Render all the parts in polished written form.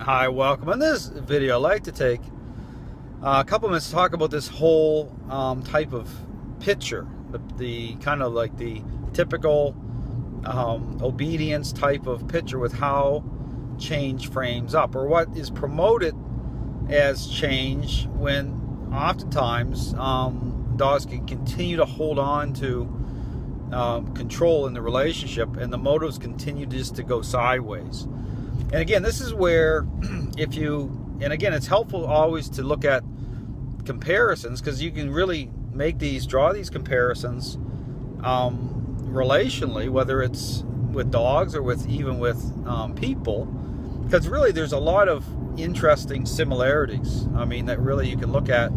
Hi, welcome. In this video, I'd like to take a couple minutes to talk about this whole type of picture, the kind of like the typical obedience type of picture with how change frames up, or what is promoted as change when oftentimes dogs can continue to hold on to control in the relationship, and the motives continue just to go sideways. And again, this is where it's helpful always to look at comparisons, because you can really draw these comparisons relationally, whether it's with dogs or even with people, because really there's a lot of interesting similarities. I mean, that really you can look at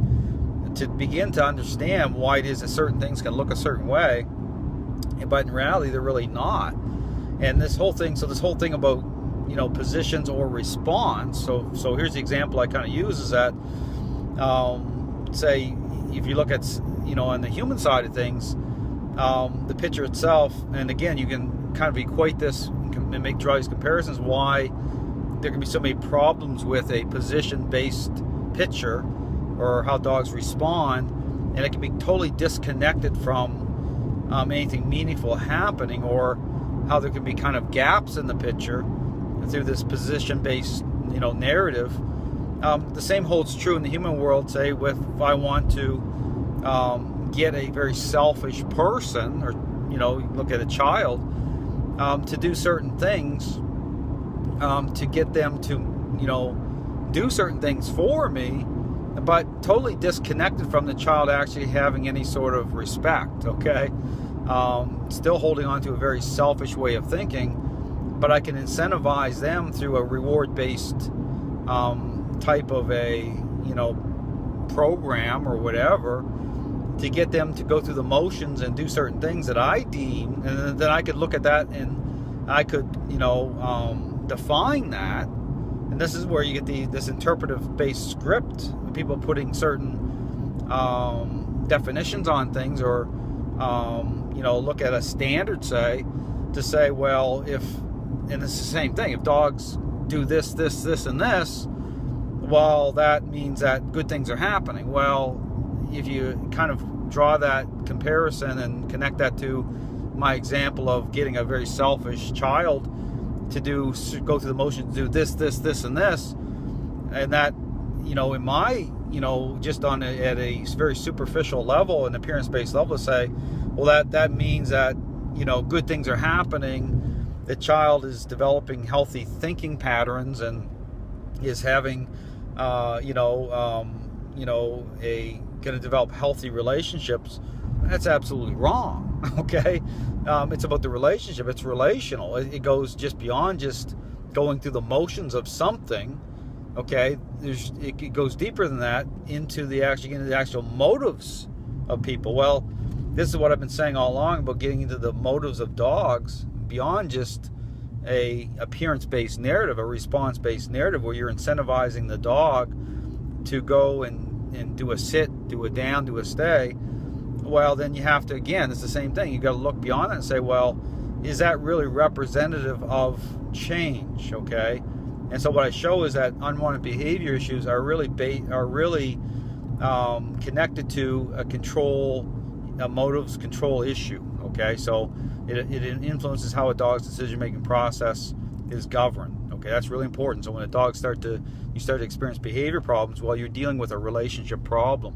to begin to understand why it is that certain things can look a certain way, but in reality they're really not. And this whole thing about positions or response. So here's the example I kind of use is that, say, if you look at, on the human side of things, the picture itself, and again, you can kind of equate this and draw these comparisons, why there can be so many problems with a position-based picture or how dogs respond, and it can be totally disconnected from anything meaningful happening, or how there can be kind of gaps in the picture through this position-based narrative. The same holds true in the human world. Say, if I want to get a very selfish person, or look at a child, to do certain things, to get them to do certain things for me, but totally disconnected from the child actually having any sort of respect. Okay, still holding on to a very selfish way of thinking. But I can incentivize them through a reward-based type of a program or whatever, to get them to go through the motions and do certain things that I deem, and then I could look at that and I could define that. And this is where you get this interpretive-based script, people putting certain definitions on things, or look at a standard, to say, well, and it's the same thing. If dogs do this, this, this, and this, well, that means that good things are happening. Well, if you kind of draw that comparison and connect that to my example of getting a very selfish child to go through the motion to do this, this, this, and this, and that, in my, just at a very superficial level, an appearance-based level, to say, well, that means that, good things are happening. The child is developing healthy thinking patterns and is having, going to develop healthy relationships. That's absolutely wrong. Okay, it's about the relationship. It's relational. It goes just beyond just going through the motions of something. Okay, it goes deeper than that into the actual motives of people. Well, this is what I've been saying all along about getting into the motives of dogs, beyond just a appearance-based narrative, a response-based narrative, where you're incentivizing the dog to go and do a sit, do a down, do a stay. Well, then you have to, again, it's the same thing. You got to look beyond that and say, well, is that really representative of change? Okay, and so what I show is that unwanted behavior issues are really connected to a motives control issue. Okay, so it influences how a dog's decision-making process is governed. Okay, that's really important. So when a dog you start to experience behavior problems, well, you're dealing with a relationship problem.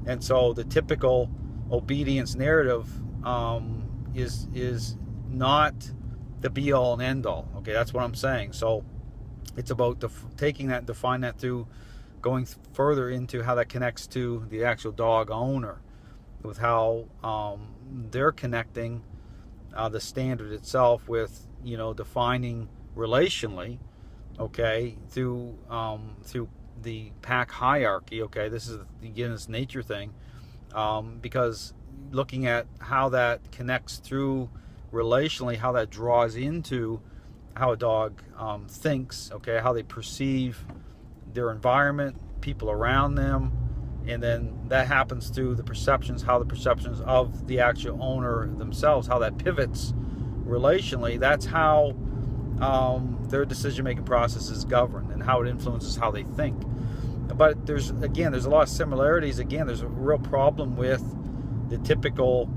And so the typical obedience narrative is not the be-all and end-all. Okay, that's what I'm saying. So it's about taking that and define that through going further into how that connects to the actual dog owner, with how they're connecting the standard itself with defining relationally, okay, through the pack hierarchy. Okay, this is again this nature thing, because looking at how that connects through relationally, how that draws into how a dog thinks, okay, how they perceive their environment, people around them, and then that happens through the perceptions, how the perceptions of the actual owner themselves, how that pivots relationally. That's how their decision-making process is governed and how it influences how they think. But there's a lot of similarities. Again, there's a real problem with the typical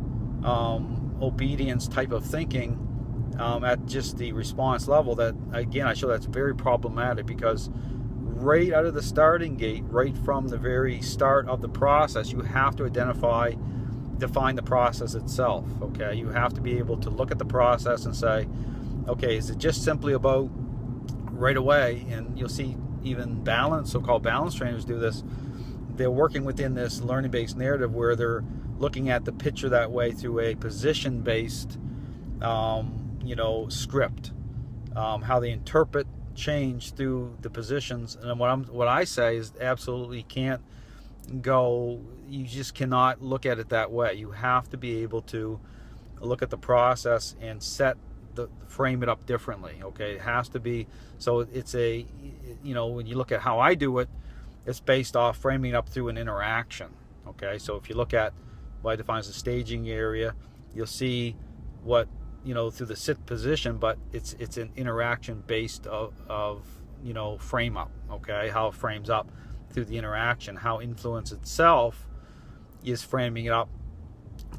obedience type of thinking at just the response level. That, again, I show that's very problematic, because right out of the starting gate, right from the very start of the process, you have to define the process itself. Okay, you have to be able to look at the process and say, okay, is it just simply about right away? And you'll see even so-called balance trainers do this. They're working within this learning-based narrative where they're looking at the picture that way through a position-based, script, how they interpret change through the positions. And what I say is absolutely can't go. You just cannot look at it that way. You have to be able to look at the process and frame it up differently. Okay, it has to be. So it's when you look at how I do it, it's based off framing up through an interaction. Okay, so if you look at what I define as a staging area, you'll see what through the sit position, but it's an interaction based of frame up. Okay, how it frames up through the interaction, how influence itself is framing it up,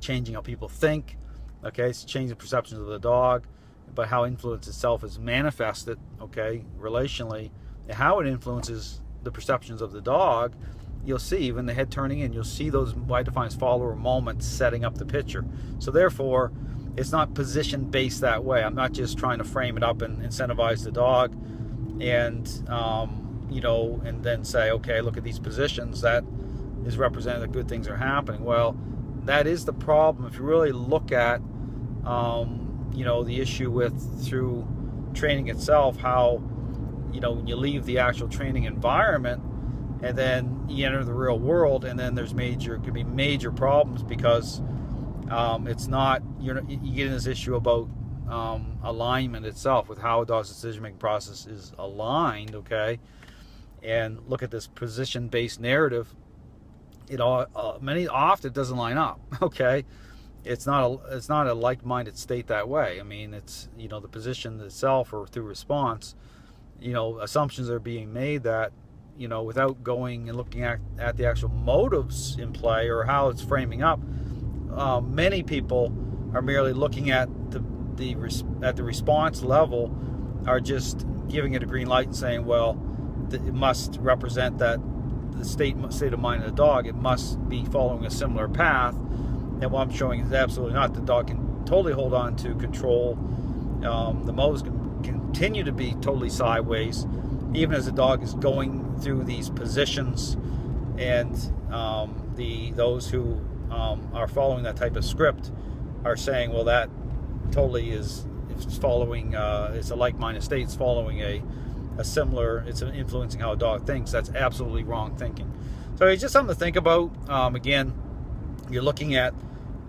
changing how people think. Okay, it's changing perceptions of the dog, but how influence itself is manifested, okay, relationally, and how it influences the perceptions of the dog. You'll see even the head turning in, you'll see those what I define as follower moments setting up the picture. So therefore, it's not position based that way. I'm not just trying to frame it up and incentivize the dog and and then say, okay, look at these positions, that is representing that good things are happening. Well, that is the problem. If you really look at the issue through training itself, how when you leave the actual training environment and then you enter the real world, and then could be major problems, because it's not, you get in this issue about alignment itself, with how a dog's decision-making process is aligned. Okay, and look at this position-based narrative. Often it doesn't line up. Okay, it's not a like-minded state that way. I mean, it's the position itself, or through response, assumptions are being made that without going and looking at the actual motives in play or how it's framing up. Many people are merely looking at the response level, are just giving it a green light and saying, well, it must represent that the state of mind of the dog. It must be following a similar path. And what I'm showing is absolutely not. The dog can totally hold on to control. The motives can continue to be totally sideways, even as the dog is going through these positions. And those who are following that type of script are saying, well, that totally is following. It's a like-minded state. It's following a similar. It's influencing how a dog thinks. That's absolutely wrong thinking. So it's just something to think about. Again, you're looking at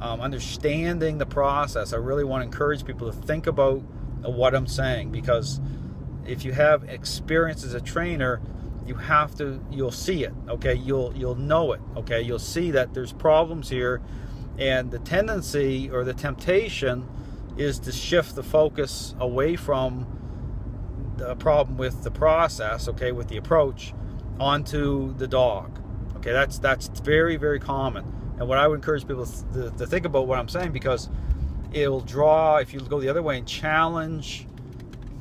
understanding the process. I really want to encourage people to think about what I'm saying, because if you have experience as a trainer, you'll see it. Okay, you'll know it. Okay, you'll see that there's problems here, and the tendency or the temptation is to shift the focus away from the problem with the process, okay, with the approach, onto the dog. Okay, that's very, very common. And what I would encourage people to think about what I'm saying, because it'll draw, if you go the other way and challenge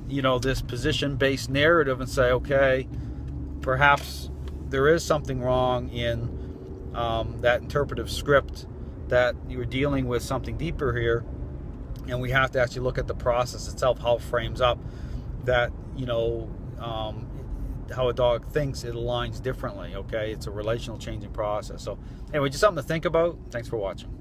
this position-based narrative and say, okay, perhaps there is something wrong in that interpretive script, that you're dealing with something deeper here, and we have to actually look at the process itself, how it frames up, that how a dog thinks, it aligns differently. Okay, it's a relational changing process. So anyway, just something to think about. Thanks for watching.